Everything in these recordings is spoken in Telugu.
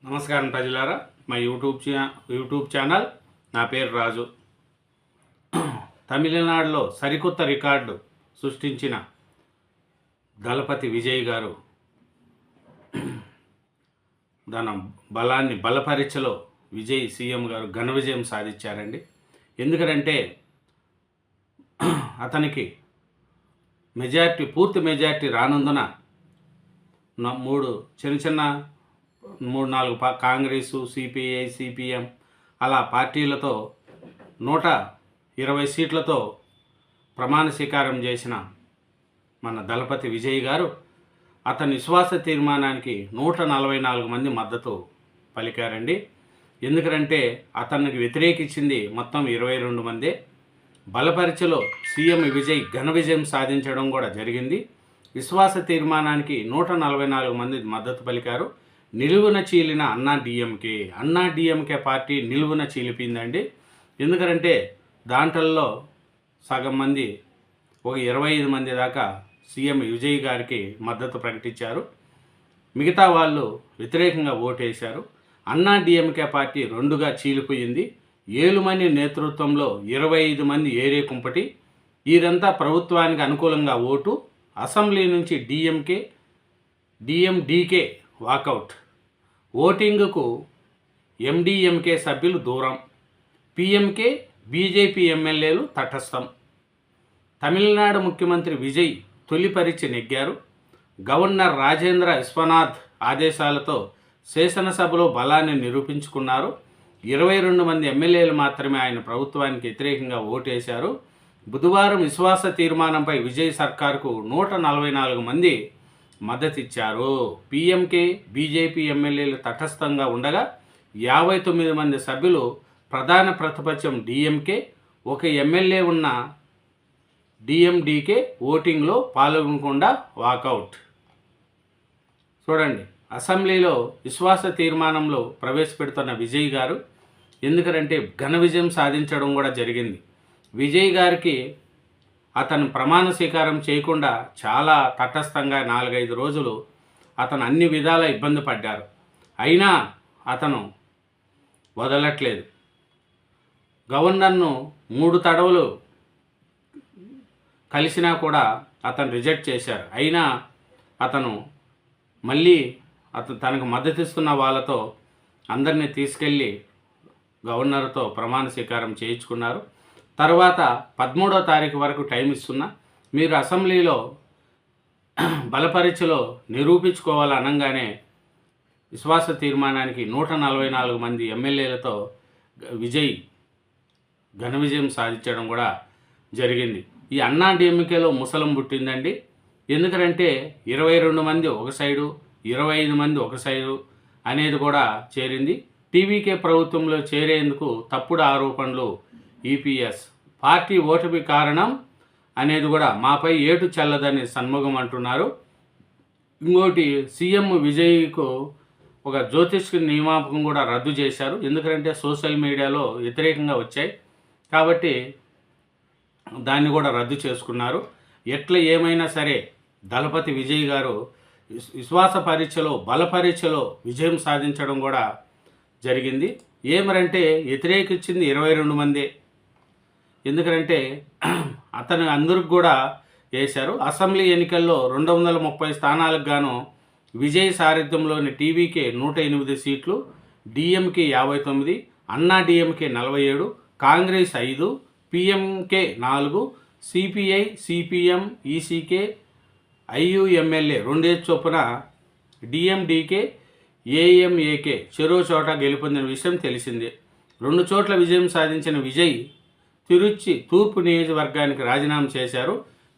నమస్కారం ప్రజలారా, మా యూట్యూబ్ ఛానల్. నా పేరు రాజు. తమిళనాడులో సరికొత్త రికార్డు సృష్టించిన దళపతి విజయ్ గారు తన బలాన్ని బలపరీక్షలో విజయ్ సీఎం గారు ఘన విజయం సాధించారండి. ఎందుకంటే అతనికి పూర్తి మెజార్టీ రానందున మూడు నాలుగు కాంగ్రెసు, సిపిఐ, సిపిఎం అలా పార్టీలతో 120 సీట్లతో ప్రమాణ స్వీకారం చేసిన మన దళపతి విజయ్ గారు అతని విశ్వాస తీర్మానానికి 144 మంది మద్దతు పలికారండి. ఎందుకంటే అతనికి వ్యతిరేకించింది మొత్తం 22 మందే. బలపరీక్షలో సీఎం విజయ్ ఘన విజయం సాధించడం కూడా జరిగింది. విశ్వాస తీర్మానానికి 144 మంది మద్దతు పలికారు. నిలువున చీలిన అన్నా డిఎంకే పార్టీ నిలువున చీలిపోయిందండి. ఎందుకంటే దాంట్లో సగం మంది, ఒక 25 మంది దాకా సీఎం విజయ్ గారికి మద్దతు ప్రకటించారు. మిగతా వాళ్ళు వ్యతిరేకంగా ఓటేశారు. అన్నా డిఎంకే పార్టీ 2గా చీలిపోయింది. ఏలుమణి నేతృత్వంలో 25 మంది ఏరే కుంపటి, వీరంతా ప్రభుత్వానికి అనుకూలంగా ఓటు. అసెంబ్లీ నుంచి డిఎండికే వాకౌట్. ఓటింగ్కు ఎండిఎంకే సభ్యులు దూరం. పిఎంకే బీజేపీ ఎమ్మెల్యేలు తటస్థం. తమిళనాడు ముఖ్యమంత్రి విజయ్ తొలి పరీక్ష నెగ్గారు. గవర్నర్ రాజేంద్ర విశ్వనాథ్ ఆదేశాలతో శాసనసభలో బలాన్ని నిరూపించుకున్నారు. 22 మంది ఎమ్మెల్యేలు మాత్రమే ఆయన ప్రభుత్వానికి వ్యతిరేకంగా ఓటేశారు. బుధవారం విశ్వాస తీర్మానంపై విజయ్ సర్కార్కు 144 మంది మద్దతిచ్చారు. పిఎంకే బీజేపీ ఎమ్మెల్యేలు తటస్థంగా ఉండగా 59 మంది సభ్యులు, ప్రధాన ప్రతిపక్షం డిఎంకే, ఒక ఎమ్మెల్యే ఉన్న డిఎండికే ఓటింగ్లో పాల్గొనకుండా వాకౌట్. చూడండి, అసెంబ్లీలో విశ్వాస తీర్మానంలో ప్రవేశపెడుతున్న విజయ్ గారు ఎందుకంటే ఘన విజయం సాధించడం కూడా జరిగింది. విజయ్ గారికి అతను ప్రమాణ స్వీకారం చేయకుండా చాలా తటస్థంగా 4-5 రోజులు అతను అన్ని విధాల ఇబ్బంది పడ్డారు. అయినా అతను వదలట్లేదు. గవర్నర్ను 3 తడవలు కలిసినా కూడా అతను రిజెక్ట్ చేశారు. అయినా అతను మళ్ళీ తనకు మద్దతిస్తున్న వాళ్ళతో అందరినీ తీసుకెళ్ళి గవర్నర్తో ప్రమాణ స్వీకారం చేయించుకున్నారు. తర్వాత 13వ తారీఖు వరకు టైం ఇస్తున్నా, మీరు అసెంబ్లీలో బలపరీక్షలో నిరూపించుకోవాలనగానే విశ్వాస తీర్మానానికి 144 మంది ఎమ్మెల్యేలతో విజయ్ ఘన విజయం సాధించడం కూడా జరిగింది. ఈ అన్నా డిఎంకేలో ముసలం పుట్టిందండి. ఎందుకంటే 22 మంది ఒక సైడు, 25 మంది ఒక సైడు అనేది కూడా చేరింది. టీవీకే ప్రభుత్వంలో చేరేందుకు తప్పుడు ఆరోపణలు. ఈపీఎస్ పార్టీ ఓటమి కారణం అనేది కూడా మాపై ఏటు చెల్లదని షణ్ముగం అంటున్నారు. ఇంకోటి, సీఎం విజయ్కు ఒక జ్యోతిష్క నియామకం కూడా రద్దు చేశారు. ఎందుకంటే సోషల్ మీడియాలో వ్యతిరేకంగా వచ్చాయి కాబట్టి దాన్ని కూడా రద్దు చేసుకున్నారు. ఎట్లా ఏమైనా సరే దళపతి విజయ్ గారు విశ్వాస పరీక్షలో బలపరీక్షలో విజయం సాధించడం కూడా జరిగింది. ఏమరంటే వ్యతిరేకించింది 22 మందే. ఎందుకంటే అతను అందరికి కూడా వేశారు. అసెంబ్లీ ఎన్నికల్లో 230 స్థానాలకు గాను విజయ్ సారథ్యంలోని టీవీకే 108 సీట్లు, DMK 59, Anna DMK 47, Congress 5, PMK 4, CPI, CPM, ఈసీకే, ఐయుఎంఎల్ఏ 2 చొప్పున, డిఎండికే, ఏఎంఏకే చెరో చోట గెలుపొందిన విషయం తెలిసిందే. 2 చోట్ల విజయం సాధించిన విజయ్ తిరుచి తూర్పు నియోజకవర్గానికి రాజీనామా చేశారు.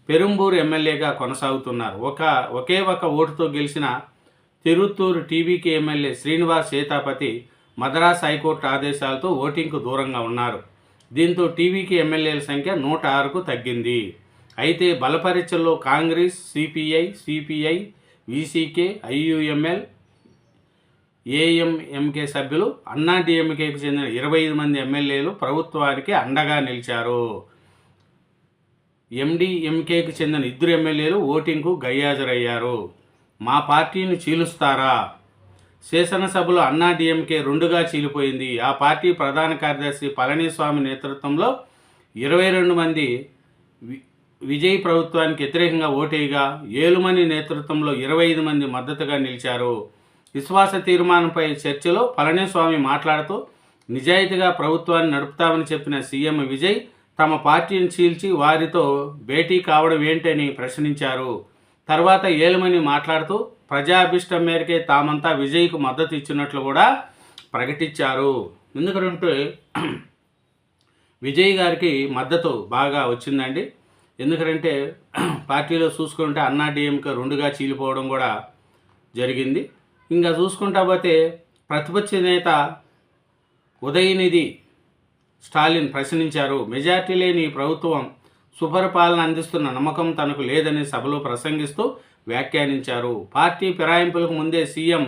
పెరుంబూరు ఎమ్మెల్యేగా కొనసాగుతున్నారు. ఒకే ఒక ఓటుతో గెలిచిన తిరుత్తూరు టీవీకే ఎమ్మెల్యే శ్రీనివాస్ సేతాపతి మద్రాస్ హైకోర్టు ఆదేశాలతో ఓటింగ్కు దూరంగా ఉన్నారు. దీంతో టీవీకే ఎమ్మెల్యేల సంఖ్య 106కు తగ్గింది. అయితే బలపరీక్షల్లో Congress, CPI, CPI, VCK, IUML, AMMK సభ్యులు, అన్నా డిఎంకేకి చెందిన 25 మంది ఎమ్మెల్యేలు ప్రభుత్వానికి అండగా నిలిచారు. ఎండిఎంకేకి చెందిన 2 ఎమ్మెల్యేలు ఓటింగ్కు గైహాజరయ్యారు. మా పార్టీని చీలుస్తారా? శాసనసభలో అన్నా డిఎంకే రెండుగా చీలిపోయింది. ఆ పార్టీ ప్రధాన కార్యదర్శి పళనిస్వామి నేతృత్వంలో 22 మంది విజయ్ ప్రభుత్వానికి వ్యతిరేకంగా ఓటేయగా, ఏలుమణి నేతృత్వంలో 25 మంది మద్దతుగా నిలిచారు. విశ్వాస తీర్మానంపై చర్చలో పళనిస్వామి మాట్లాడుతూ, నిజాయితీగా ప్రభుత్వాన్ని నడుపుతామని చెప్పిన సీఎం విజయ్ తమ పార్టీని చీల్చి వారితో భేటీ కావడం ఏంటని ప్రశ్నించారు. తర్వాత ఏలుమణి మాట్లాడుతూ, ప్రజాభిష్టం మేరకే తామంతా విజయ్కు మద్దతు ఇచ్చినట్లు కూడా ప్రకటించారు. ఎందుకంటే విజయ్ గారికి మద్దతు బాగా వచ్చిందండి. ఎందుకంటే పార్టీలో చూసుకుంటే అన్నా డిఎంకే రెండుగా చీలిపోవడం కూడా జరిగింది. ఇంకా చూసుకుంటా పోతే ప్రతిపక్ష నేత ఉదయనిధి స్టాలిన్ ప్రశ్నించారు. మెజార్టీ లేని ప్రభుత్వం సుపరిపాలన అందిస్తున్న నమ్మకం తనకు లేదని సభలో ప్రసంగిస్తూ వ్యాఖ్యానించారు. పార్టీ ఫిరాయింపులకు ముందే సీఎం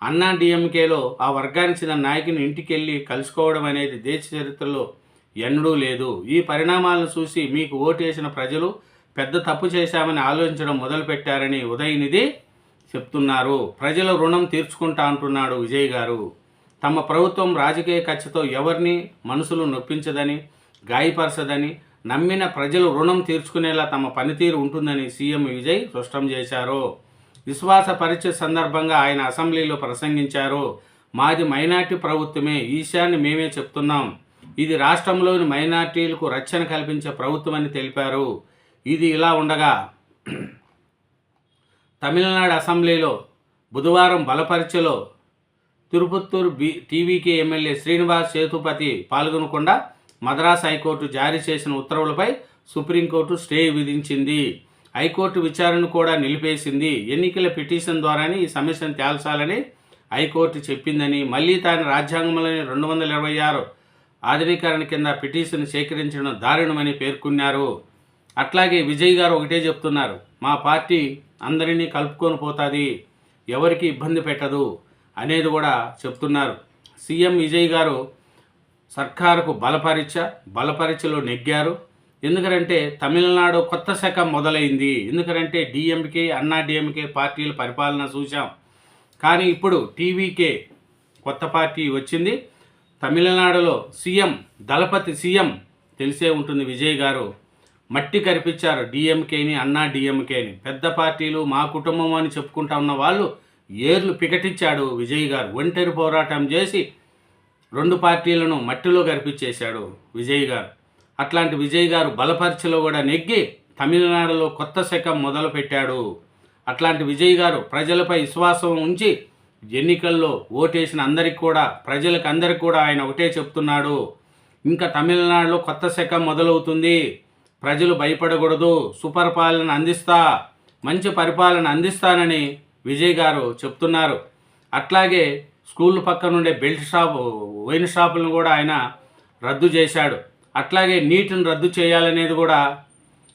అన్నా డిఎంకేలో ఆ వర్గానికి చెందిన నాయకుని ఇంటికెళ్ళి కలుసుకోవడం అనేది దేశ చరిత్రలో ఎన్నడూ లేదు. ఈ పరిణామాలను చూసి మీకు ఓటేసిన ప్రజలు పెద్ద తప్పు చేశామని ఆలోచించడం మొదలుపెట్టారని ఉదయనిధి చెప్తున్నారు. ప్రజల రుణం తీర్చుకుంటా అంటున్నాడు విజయ్ గారు. తమ ప్రభుత్వం రాజకీయ కక్షతో ఎవరిని మనసులు నొప్పించదని, గాయపరచదని, నమ్మిన ప్రజలు రుణం తీర్చుకునేలా తమ పనితీరు ఉంటుందని సీఎం విజయ్ స్పష్టం చేశారు. విశ్వాస పరీక్ష సందర్భంగా ఆయన అసెంబ్లీలో ప్రసంగించారు. మాది మైనార్టీ ప్రభుత్వమే, ఈశాన్ని మేమే చెప్తున్నాం. ఇది రాష్ట్రంలోని మైనార్టీలకు రక్షణ కల్పించే ప్రభుత్వం అని తెలిపారు. ఇది ఇలా ఉండగా తమిళనాడు అసెంబ్లీలో బుధవారం బలపరీక్షలో తిరుపత్తూరు టీవీకే ఎమ్మెల్యే శ్రీనివాస్ సేతుపతి పాల్గొనకుండా మద్రాస్ హైకోర్టు జారీ చేసిన ఉత్తర్వులపై సుప్రీంకోర్టు స్టే విధించింది. హైకోర్టు విచారణను కూడా నిలిపేసింది. ఎన్నికల పిటిషన్ ద్వారానే ఈ సమస్యను తేల్చాలని హైకోర్టు చెప్పిందని, మళ్ళీ తాను రాజ్యాంగంలోని 226 ఆధునీకరణ కింద పిటిషన్ సేకరించడం దారుణమని పేర్కొన్నారు. అట్లాగే విజయ్ గారు ఒకటే చెప్తున్నారు, మా పార్టీ అందరినీ కలుపుకొని పోతుంది, ఎవరికి ఇబ్బంది పెట్టదు అనేది కూడా చెప్తున్నారు. సీఎం విజయ్ గారు సర్కారుకు బలపరీక్షలో నెగ్గారు. ఎందుకంటే తమిళనాడు కొత్త శకం మొదలైంది. ఎందుకంటే డిఎంకే అన్నా డిఎంకే పార్టీల పరిపాలన చూసాం. కానీ ఇప్పుడు టీవీకే కొత్త పార్టీ వచ్చింది. తమిళనాడులో దళపతి సీఎం తెలిసే ఉంటుంది. విజయ్ గారు మట్టి కరిపించారు డిఎంకేని, అన్నా డిఎంకేని. పెద్ద పార్టీలు మా కుటుంబం అని చెప్పుకుంటా ఉన్న వాళ్ళు ఏర్లు పికటించాడు విజయ్ గారు. ఒంటరి పోరాటం చేసి 2 పార్టీలను మట్టిలో కరిపించేశాడు విజయ్ గారు. అట్లాంటి విజయ్ గారు బలపరీక్షలో కూడా నెగ్గి తమిళనాడులో కొత్త శకం మొదలుపెట్టాడు. అట్లాంటి విజయ్ గారు ప్రజలపై విశ్వాసం ఉంచి ఎన్నికల్లో ఓటేసిన ప్రజలకు అందరికీ కూడా ఆయన ఒకటే చెప్తున్నాడు, ఇంకా తమిళనాడులో కొత్త శకం మొదలవుతుంది, ప్రజలు భయపడకూడదు, సుపరిపాలన అందిస్తా, మంచి పరిపాలన అందిస్తానని విజయ్ గారు చెప్తున్నారు. అట్లాగే స్కూల్ పక్కనుండే వైన్ షాపులను కూడా ఆయన రద్దు చేశాడు. అట్లాగే నీటిని రద్దు చేయాలనేది కూడా,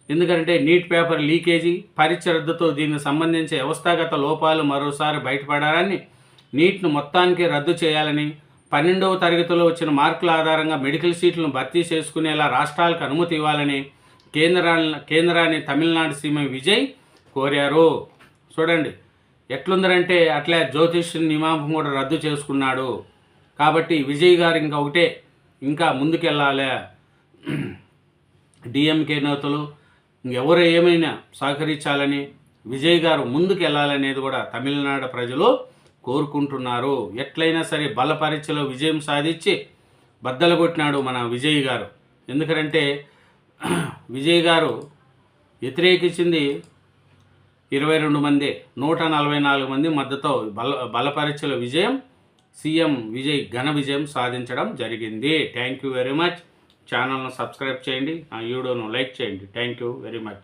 ఎందుకంటే నీట్ పేపర్ లీకేజీ, పరీక్ష రద్దుతో దీనికి సంబంధించి వ్యవస్థాగత లోపాలు మరోసారి బయటపడాలని, నీట్ను మొత్తానికి రద్దు చేయాలని, 12వ తరగతిలో వచ్చిన మార్కుల ఆధారంగా మెడికల్ సీట్లను భర్తీ చేసుకునేలా రాష్ట్రాలకు అనుమతి ఇవ్వాలని కేంద్రాన్ని తమిళనాడు సీఎం విజయ్ కోరారు. చూడండి ఎట్లుందంటే అట్లా జ్యోతిష్ నియామకం కూడా రద్దు చేసుకున్నాడు. కాబట్టి విజయ్ గారు ఇంకా ముందుకెళ్ళాలి. డిఎంకే నేతలు ఎవరు ఏమైనా సహకరించాలని, విజయ్ గారు ముందుకు వెళ్ళాలనేది కూడా తమిళనాడు ప్రజలు కోరుకుంటున్నారు. ఎట్లయినా సరే బలపరీక్షలో విజయం సాధించి బద్దలు కొట్టినాడు మన విజయ్ గారు. ఎందుకంటే విజయ్ గారు వ్యతిరేకించింది 22 మంది, 144 మంది మద్దతుతో బలపరీక్షలో విజయం, సీఎం విజయ్ ఘన విజయం సాధించడం జరిగింది. Thank you very much. ఛానల్ను సబ్స్క్రైబ్ చేయండి, నా వీడియోను లైక్ చేయండి. Thank you very much.